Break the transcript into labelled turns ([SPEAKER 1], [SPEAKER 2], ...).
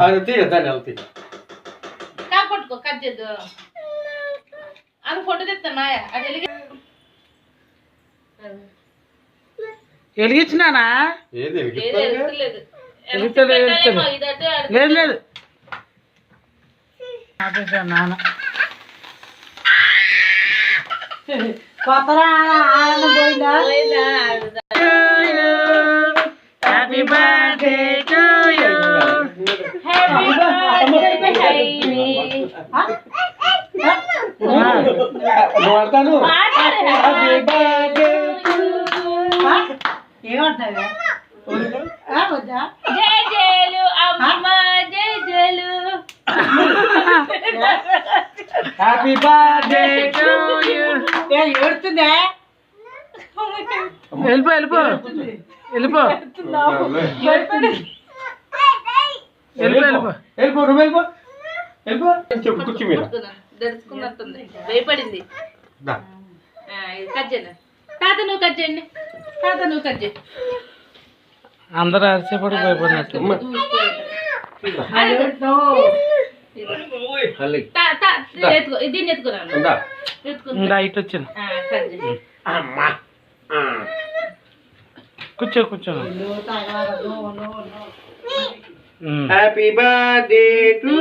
[SPEAKER 1] అది తీయద్దాన్ని వెళ్తే
[SPEAKER 2] కాపట్టుకో కట్ చేద్దు అది ఫోటో తెస్తాను అది
[SPEAKER 3] వెలిగించినానా
[SPEAKER 1] ఏది
[SPEAKER 2] లేదు
[SPEAKER 3] లేదు లేదు నాన్న కొత్తరా ఆనందం పోయిందా happy birthday to you
[SPEAKER 2] happy birthday heavy
[SPEAKER 1] వాడతాను
[SPEAKER 2] హ్యాపీ బర్త్డే
[SPEAKER 3] ఏమంటావా
[SPEAKER 2] జై జయలు అమ్మ జై జయలు
[SPEAKER 3] హ్యాపీ బర్త్డే టు యూ ఏడుతుందే వెళ్ళిపో వెళ్ళిపో వెళ్ళిపో వెళ్ళిపో
[SPEAKER 1] వెళ్ళిపో నువ్వు వెళ్ళిపో వెళ్ళిపో చెప్పు కూర్చో మీద
[SPEAKER 2] దడుచుకున్నట్టుంది భయపడింది కట్ చేయను తాత నువ్వు కట్ చేయండి తాత నువ్వు కట్ చేయి
[SPEAKER 3] అందరూ అరిసేపడి భయపడినట్టు
[SPEAKER 2] దీన్ని ఎత్తుకున్నాను
[SPEAKER 3] ఇటు వచ్చింది కూర్చో కూర్చో
[SPEAKER 1] హ్యాపీ బర్త్డే టు